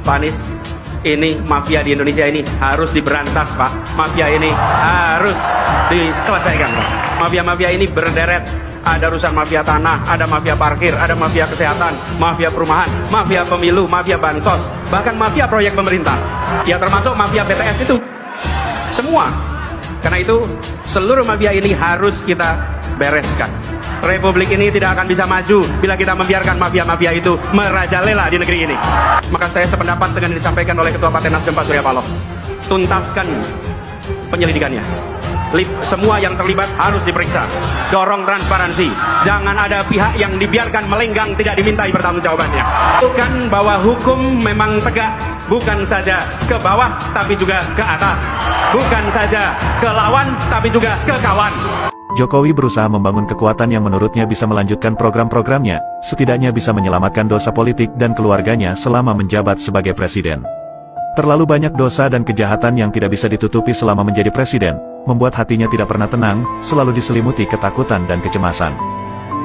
Pak Anies, ini mafia di Indonesia ini harus diberantas, Pak. Mafia ini harus diselesaikan, Pak. Mafia-mafia ini berderet. Ada urusan mafia tanah, ada mafia parkir, ada mafia kesehatan, mafia perumahan, mafia pemilu, mafia bansos, bahkan mafia proyek pemerintah. Ya termasuk mafia BTS itu. Semua. Karena itu seluruh mafia ini harus kita bereskan. Republik ini tidak akan bisa maju bila kita membiarkan mafia-mafia itu merajalela di negeri ini. Maka saya sependapat dengan yang disampaikan oleh Ketua Partai Nasdem Pak Surya Paloh. Tuntaskan penyelidikannya. Semua yang terlibat harus diperiksa. Dorong transparansi. Jangan ada pihak yang dibiarkan melenggang tidak dimintai pertanggungjawabannya. Bukan bahwa hukum memang tegak, bukan saja ke bawah tapi juga ke atas. Bukan saja ke lawan tapi juga ke kawan. Jokowi berusaha membangun kekuatan yang menurutnya bisa melanjutkan program-programnya, setidaknya bisa menyelamatkan dosa politik dan keluarganya selama menjabat sebagai presiden. Terlalu banyak dosa dan kejahatan yang tidak bisa ditutupi selama menjadi presiden, membuat hatinya tidak pernah tenang, selalu diselimuti ketakutan dan kecemasan.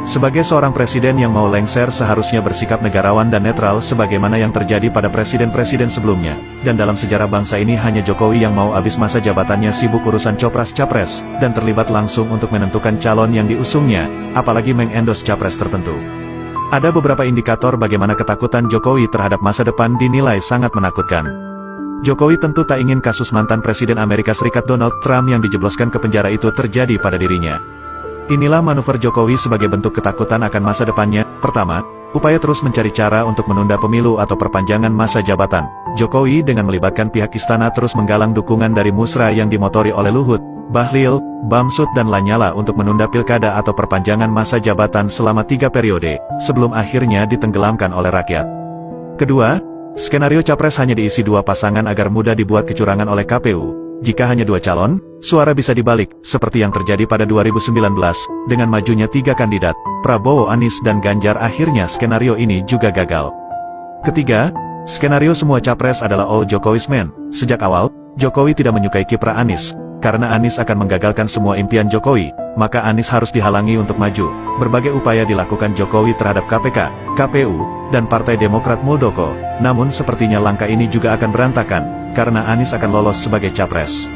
Sebagai seorang presiden yang mau lengser seharusnya bersikap negarawan dan netral sebagaimana yang terjadi pada presiden-presiden sebelumnya, dan dalam sejarah bangsa ini hanya Jokowi yang mau habis masa jabatannya sibuk urusan copras-capres, dan terlibat langsung untuk menentukan calon yang diusungnya, apalagi mengendorse capres tertentu. Ada beberapa indikator bagaimana ketakutan Jokowi terhadap masa depan dinilai sangat menakutkan. Jokowi tentu tak ingin kasus mantan Presiden Amerika Serikat Donald Trump yang dijebloskan ke penjara itu terjadi pada dirinya. Inilah manuver Jokowi sebagai bentuk ketakutan akan masa depannya. Pertama, upaya terus mencari cara untuk menunda pemilu atau perpanjangan masa jabatan. Jokowi dengan melibatkan pihak istana terus menggalang dukungan dari musra yang dimotori oleh Luhut, Bahlil, Bamsud dan Lanyala untuk menunda pilkada atau perpanjangan masa jabatan selama 3 periode, sebelum akhirnya ditenggelamkan oleh rakyat. Kedua, skenario capres hanya diisi 2 pasangan agar mudah dibuat kecurangan oleh KPU. Jika hanya 2 calon, suara bisa dibalik, seperti yang terjadi pada 2019, dengan majunya 3 kandidat, Prabowo, Anies dan Ganjar. Akhirnya skenario ini juga gagal. Ketiga, skenario semua capres adalah all Jokowi's men. Sejak awal, Jokowi tidak menyukai kiprah Anies. Karena Anies akan menggagalkan semua impian Jokowi, maka Anies harus dihalangi untuk maju. Berbagai upaya dilakukan Jokowi terhadap KPK, KPU, dan Partai Demokrat Muldoko. Namun sepertinya langkah ini juga akan berantakan, karena Anies akan lolos sebagai capres.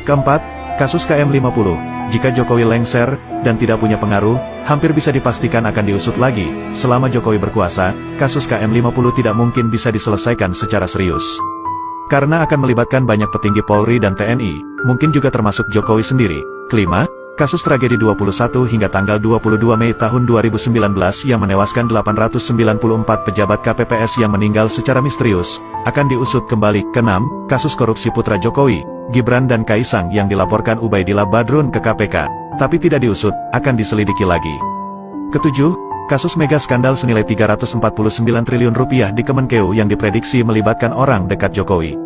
Keempat, kasus KM50. Jika Jokowi lengser, dan tidak punya pengaruh, hampir bisa dipastikan akan diusut lagi. Selama Jokowi berkuasa, kasus KM50 tidak mungkin bisa diselesaikan secara serius. Karena akan melibatkan banyak petinggi Polri dan TNI, mungkin juga termasuk Jokowi sendiri. Kelima, kasus tragedi 21 hingga tanggal 22 Mei tahun 2019 yang menewaskan 894 pejabat KPPS yang meninggal secara misterius, akan diusut kembali. Keenam, kasus korupsi putra Jokowi, Gibran dan Kaisang yang dilaporkan Ubaidillah Badrun ke KPK, tapi tidak diusut, akan diselidiki lagi. Ketujuh, kasus mega skandal senilai 349 triliun rupiah di Kemenkeu yang diprediksi melibatkan orang dekat Jokowi.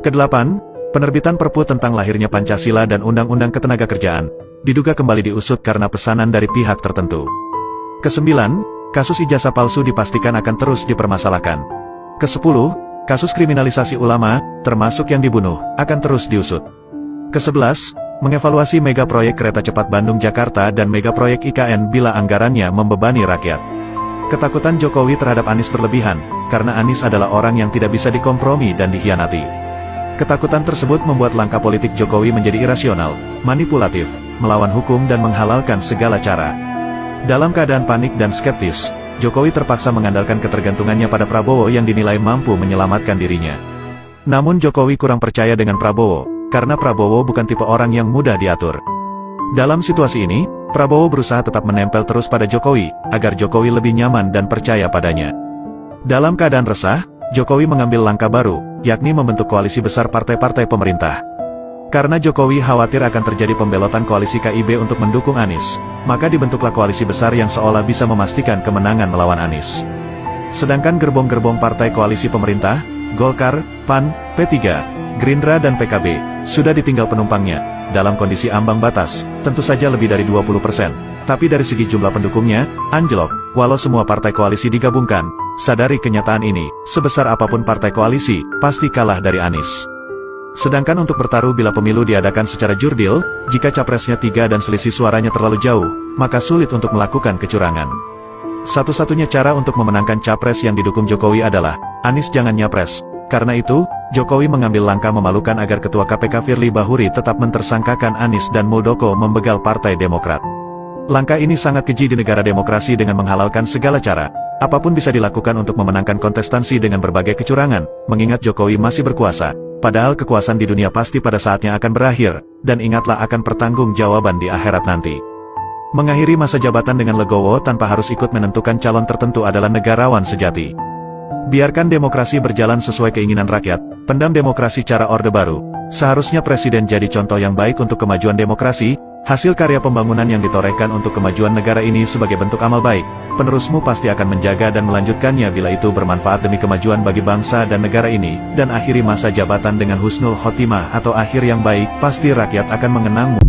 Kedelapan, penerbitan Perpu tentang lahirnya Pancasila dan Undang-Undang Ketenagakerjaan, diduga kembali diusut karena pesanan dari pihak tertentu. Kesembilan, kasus ijazah palsu dipastikan akan terus dipermasalahkan. Kesepuluh, kasus kriminalisasi ulama, termasuk yang dibunuh, akan terus diusut. Kesebelas, mengevaluasi mega proyek kereta cepat Bandung-Jakarta dan mega proyek IKN bila anggarannya membebani rakyat. Ketakutan Jokowi terhadap Anies berlebihan, karena Anies adalah orang yang tidak bisa dikompromi dan dikhianati. Ketakutan tersebut membuat langkah politik Jokowi menjadi irasional, manipulatif, melawan hukum dan menghalalkan segala cara. Dalam keadaan panik dan skeptis, Jokowi terpaksa mengandalkan ketergantungannya pada Prabowo yang dinilai mampu menyelamatkan dirinya. Namun Jokowi kurang percaya dengan Prabowo, karena Prabowo bukan tipe orang yang mudah diatur. Dalam situasi ini, Prabowo berusaha tetap menempel terus pada Jokowi, agar Jokowi lebih nyaman dan percaya padanya. Dalam keadaan resah, Jokowi mengambil langkah baru, yakni membentuk koalisi besar partai-partai pemerintah. Karena Jokowi khawatir akan terjadi pembelotan koalisi KIB untuk mendukung Anies, maka dibentuklah koalisi besar yang seolah bisa memastikan kemenangan melawan Anies. Sedangkan gerbong-gerbong partai koalisi pemerintah, Golkar, PAN, P3, Gerindra dan PKB, sudah ditinggal penumpangnya, dalam kondisi ambang batas, tentu saja lebih dari 20%. Tapi dari segi jumlah pendukungnya, anjlok, walau semua partai koalisi digabungkan. Sadari kenyataan ini, sebesar apapun partai koalisi, pasti kalah dari Anies. Sedangkan untuk bertaruh bila pemilu diadakan secara jurdil, jika capresnya 3 dan selisih suaranya terlalu jauh, maka sulit untuk melakukan kecurangan. Satu-satunya cara untuk memenangkan capres yang didukung Jokowi adalah, Anies jangan nyapres. Karena itu, Jokowi mengambil langkah memalukan agar Ketua KPK Firly Bahuri tetap mentersangkakan Anies dan Muldoko membegal Partai Demokrat. Langkah ini sangat keji di negara demokrasi dengan menghalalkan segala cara. Apapun bisa dilakukan untuk memenangkan kontestansi dengan berbagai kecurangan, mengingat Jokowi masih berkuasa. Padahal kekuasaan di dunia pasti pada saatnya akan berakhir, dan ingatlah akan pertanggungjawaban di akhirat nanti. Mengakhiri masa jabatan dengan legowo tanpa harus ikut menentukan calon tertentu adalah negarawan sejati. Biarkan demokrasi berjalan sesuai keinginan rakyat, pendam demokrasi cara Orde Baru. Seharusnya presiden jadi contoh yang baik untuk kemajuan demokrasi, hasil karya pembangunan yang ditorehkan untuk kemajuan negara ini sebagai bentuk amal baik. Penerusmu pasti akan menjaga dan melanjutkannya bila itu bermanfaat demi kemajuan bagi bangsa dan negara ini, dan akhiri masa jabatan dengan husnul khotimah atau akhir yang baik, pasti rakyat akan mengenangmu.